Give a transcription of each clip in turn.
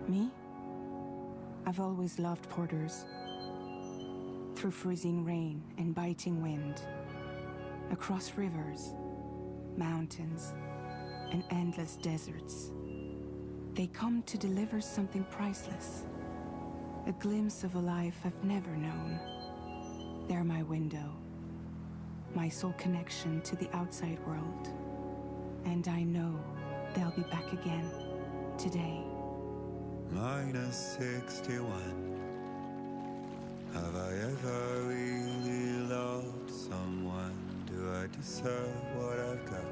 Me? I've always loved porters. Through freezing rain and biting wind, across rivers, mountains, and endless deserts, they come to deliver something priceless. A glimpse of a life I've never known. They're my window, my sole connection to the outside world. And I know they'll be back again, today. Minus 61. Have I ever really loved someone? Do I deserve what I've got?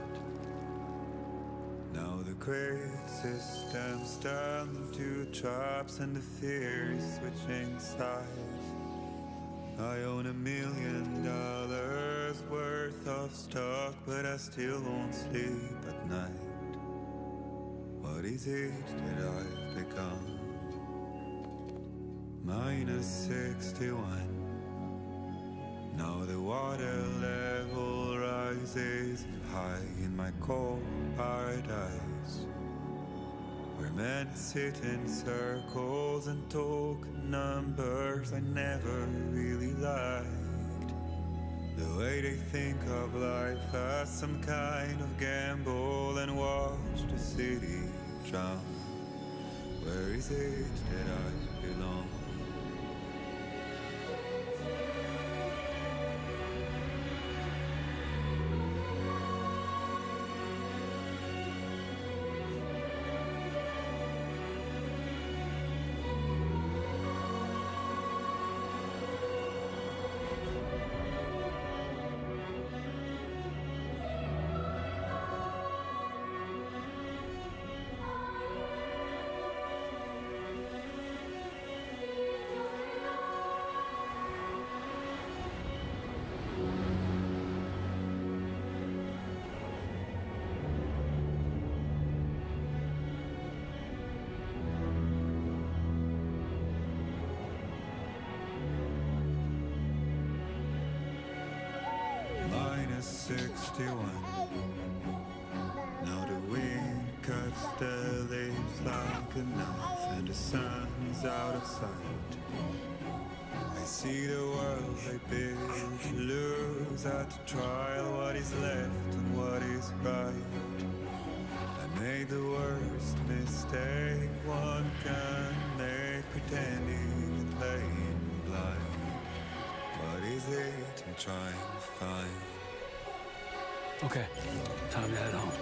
Now the great systems turn into traps and the fears switching sides. I own $1 million worth of stock, but I still won't sleep at night. What is it that I've become? Minus 61. Now the water level rises high in my cold paradise, where men sit in circles and talk numbers I never really liked. The way they think of life as some kind of gamble and watch the city drown. Where is it that I belong? Minus 61. Now the wind cuts the leaves like a knife, and the sun is out of sight. I see the world I built lose at the trial. What is left and what is right? I made the worst mistake one can make, pretending it it and trying to find. Okay, time to head home.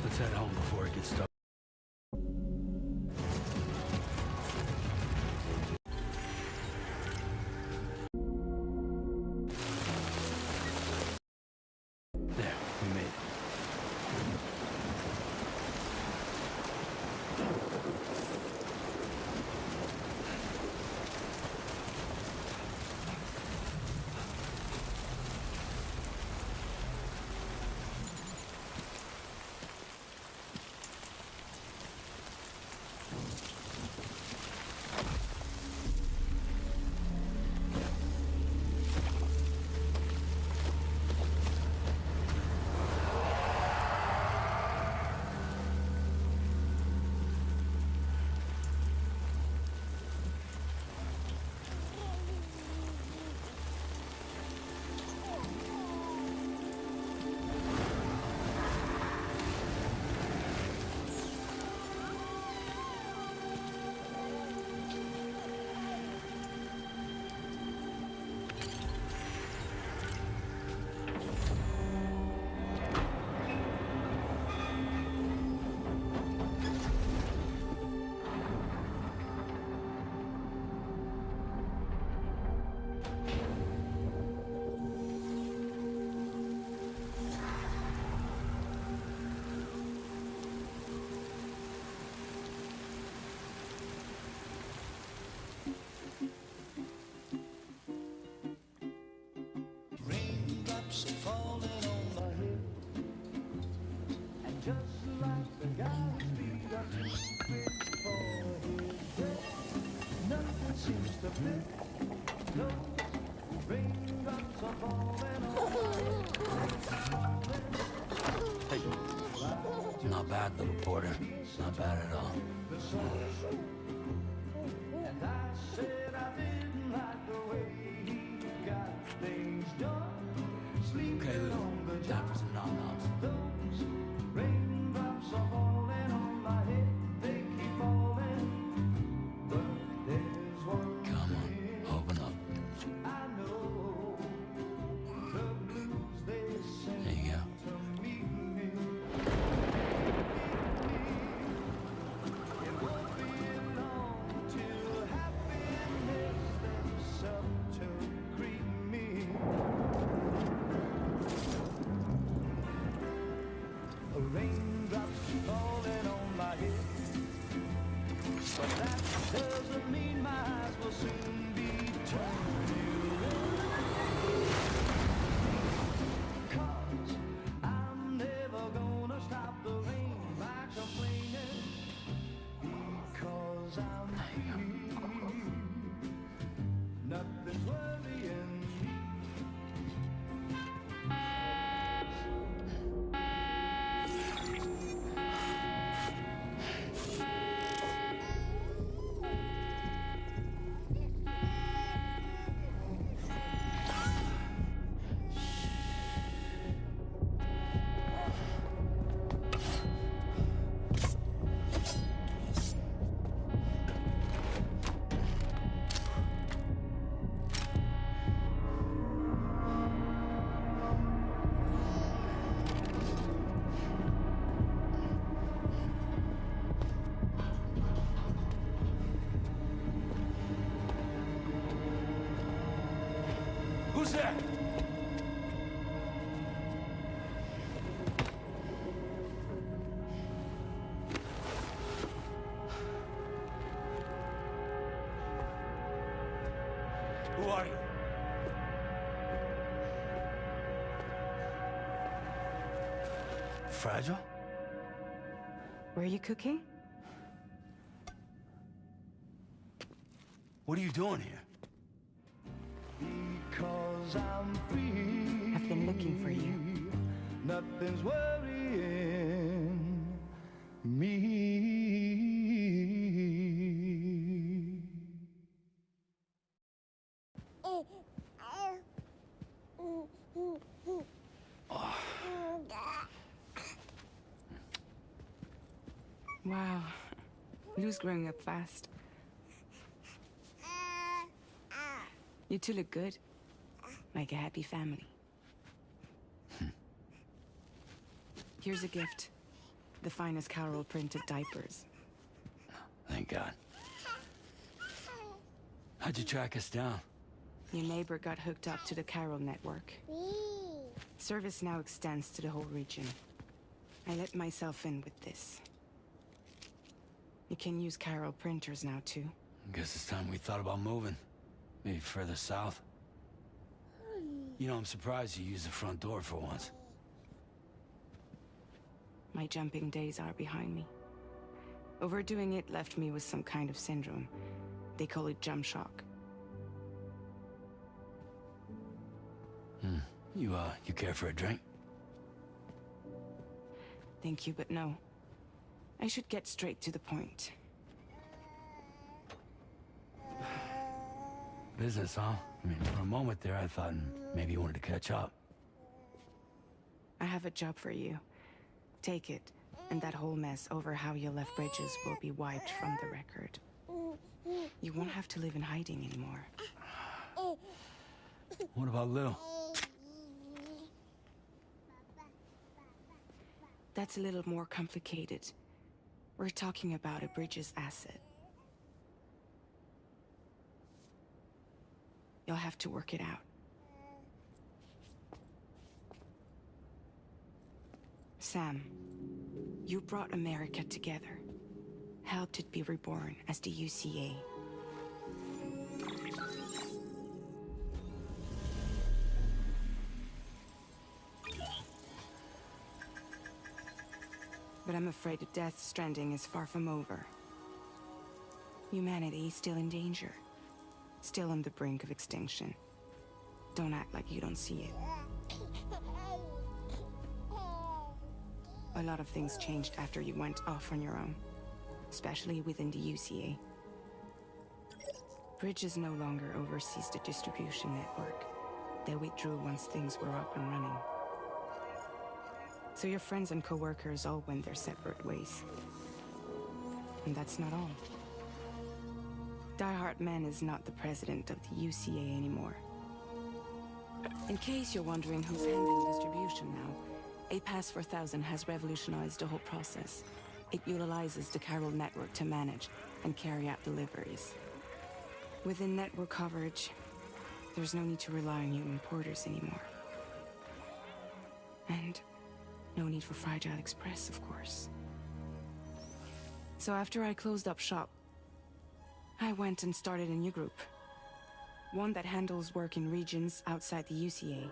Let's head home before it gets dark. There, we made it. Raindrops are falling on my head, and just like the guy whose feet are too big for his bed, nothing seems to fit. Those raindrops are falling on my head. Hey, not bad, little porter. Not bad at all. And I said I didn't like the way he got things done. Okay, Lou, time for some nom-noms. Those raindrops are falling on my head, they keep falling. But there's one Come on, open up. I know, the blues they sing There you go. to me. It won't be long till happiness steps up to greet me. there! Who are you? Fragile? Were you cooking? What are you doing here? Because I'm free. I've been looking for you. Nothing's worrying me. Wow. Lou's growing up fast. You two look good. Like a happy family. Here's a gift. The finest Carol printed diapers. Thank God. How'd you track us down? Your neighbor got hooked up to the Carol network. Service now extends to the whole region. I let myself in with this. You can use Carol printers now too. Guess it's time we thought about moving. Maybe further south. You know, I'm surprised you used the front door for once. My jumping days are behind me. Overdoing it left me with some kind of syndrome. They call it jump shock. You care for a drink? Thank you, but no. I should get straight to the point. Business, huh? I mean, for a moment there, I thought maybe you wanted to catch up. I have a job for you. Take it, and that whole mess over how you left Bridges will be wiped from the record. You won't have to live in hiding anymore. What about Lou? That's a little more complicated. We're talking about a Bridges asset. You'll have to work it out. Sam, you brought America together. Helped it be reborn as the UCA. But I'm afraid the Death Stranding is far from over. Humanity is still in danger. Still on the brink of extinction. Don't act like you don't see it. A lot of things changed after you went off on your own. Especially within the UCA. Bridges no longer oversees the distribution network. They withdrew once things were up and running. So your friends and co-workers all went their separate ways. And that's not all. Die Hartman is not the president of the UCA anymore. In case you're wondering who's handling distribution now, A Pass 4000 has revolutionized the whole process. It utilizes the Carol network to manage and carry out deliveries. Within network coverage, there's no need to rely on human porters anymore. And no need for Fragile Express, of course. So after I closed up shop, I went and started a new group. One that handles work in regions outside the UCA.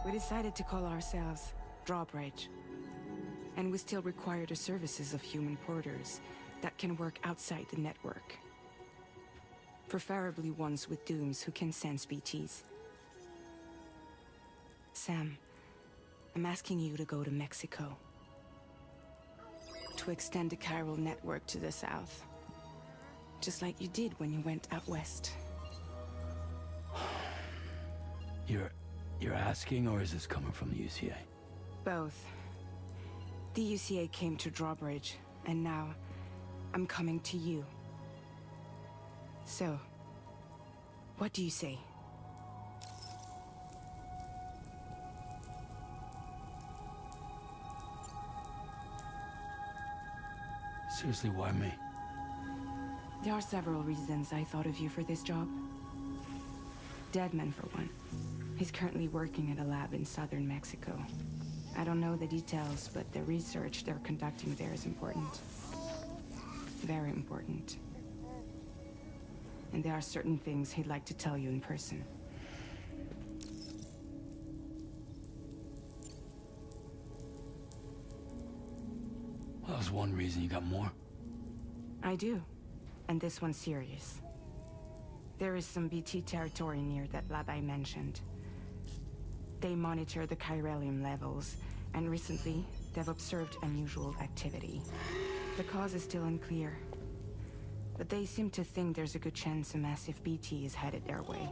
We decided to call ourselves Drawbridge. And we still require the services of human porters that can work outside the network. Preferably ones with dooms who can sense BTs. Sam, I'm asking you to go to Mexico. To extend the Carol network to the south. Just like you did when you went out west. You're asking, or is this coming from the UCA? Both. The UCA came to Drawbridge, and now I'm coming to you. So, what do you say? Seriously, why me? There are several reasons I thought of you for this job. Deadman, for one. He's currently working at a lab in southern Mexico. I don't know the details, but the research they're conducting there is important. Very important. And there are certain things he'd like to tell you in person. Well, that was one reason. You got more? I do. And this one's serious. There is some BT territory near that lab I mentioned. They monitor the chiralium levels, and recently, they've observed unusual activity. The cause is still unclear, but they seem to think there's a good chance a massive BT is headed their way.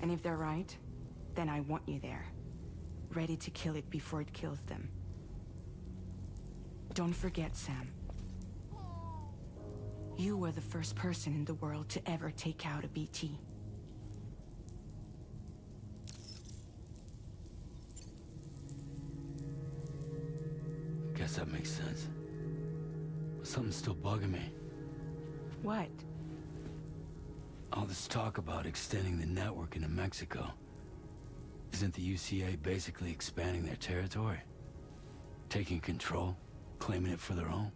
And if they're right, then I want you there, ready to kill it before it kills them. Don't forget, Sam. You were the first person in the world to ever take out a BT. Guess that makes sense. But something's still bugging me. What? All this talk about extending the network into Mexico. Isn't the UCA basically expanding their territory? Taking control? Claiming it for their own?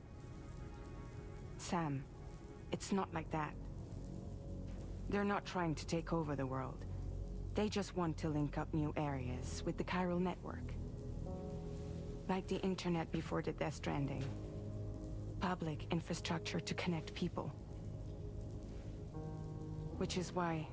Sam, it's not like that. They're not trying to take over the world. They just want to link up new areas with the chiral network. Like the internet before the Death Stranding. Public infrastructure to connect people. Which is why,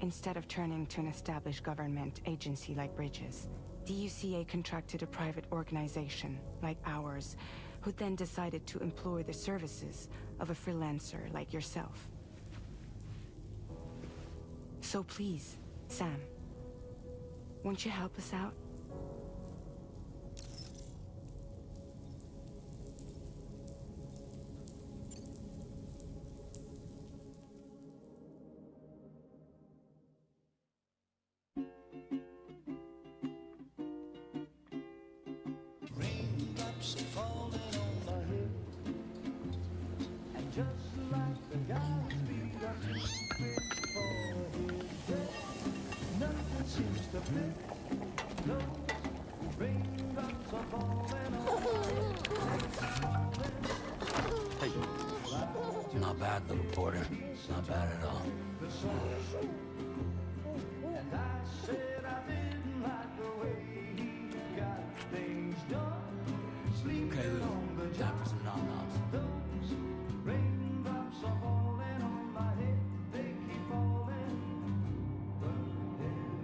instead of turning to an established government agency like Bridges, the UCA contracted a private organization, like ours, who then decided to employ the services of a freelancer like yourself. So please, Sam, won't you help us out? Raindrops falling on my head, and just like the guy's feet are too big for his head, nothing seems to fit. No raindrops are falling on my head. Hey. Not bad, little Porter. Not bad at all. And I said I didn't like the way he got things done. Sleeping Okay, Lou. on the Time job. for some nom-noms. Those raindrops are falling on my head. They keep falling. But there's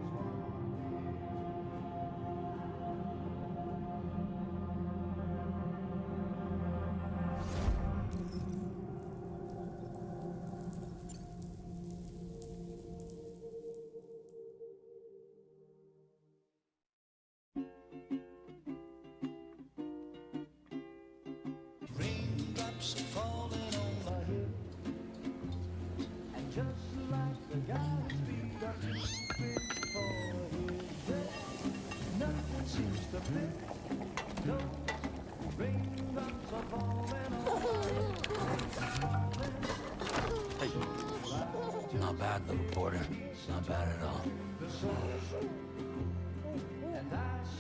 raindrops falling on my head, and just like the guy's feet are too big for his head, nothing seems to fit. No raindrops are falling on my head. Hey. Not bad, little Porter. Not bad at all. And I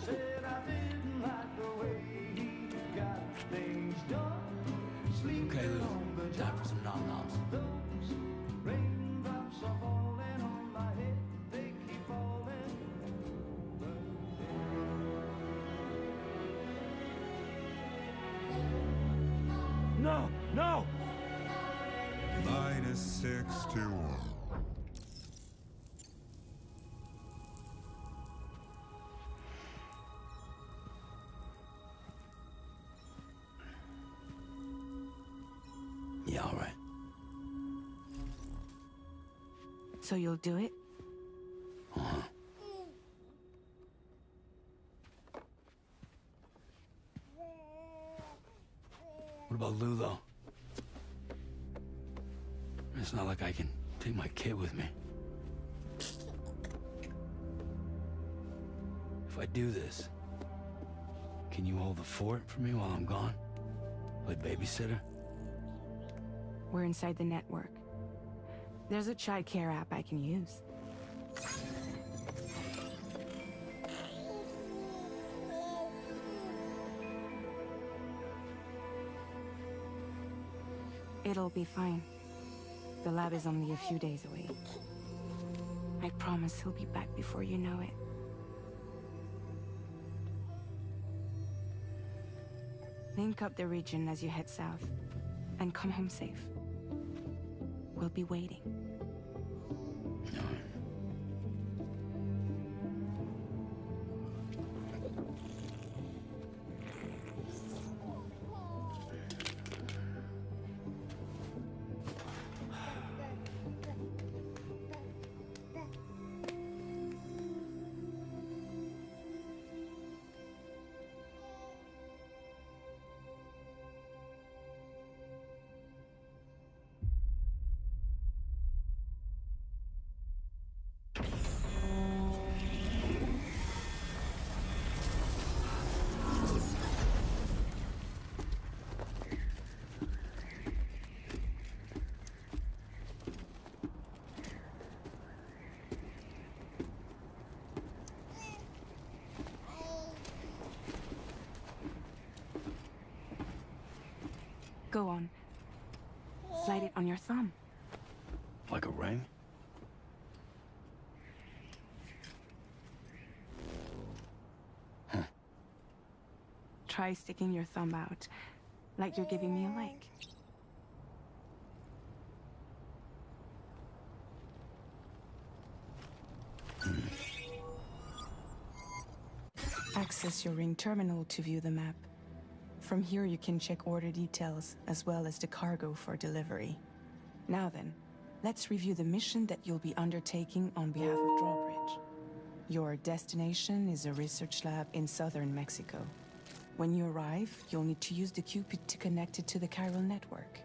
said I didn't like the way he got things done. Sleeping Okay, Lou. on the Time job. for some nom-noms. Those raindrops are falling on my head. They keep falling. No! No! -61. Yeah, all right. So you'll do it? Uh-huh. What about Lou, though? It's not like I can take my kid with me. If I do this, can you hold the fort for me while I'm gone? Play babysitter? We're inside the network. There's a child care app I can use. It'll be fine. The lab is only a few days away. I promise he'll be back before you know it. Link up the region as you head south, and come home safe. We'll be waiting. Go on. Slide it on your thumb. Like a ring? Try sticking your thumb out, like you're giving me a like. Access your ring terminal to view the map. From here you can check order details as well as the cargo for delivery. Now then, let's review the mission that you'll be undertaking on behalf of Drawbridge. Your destination is a research lab in southern Mexico. When you arrive, you'll need to use the Cupid to connect it to the chiral network.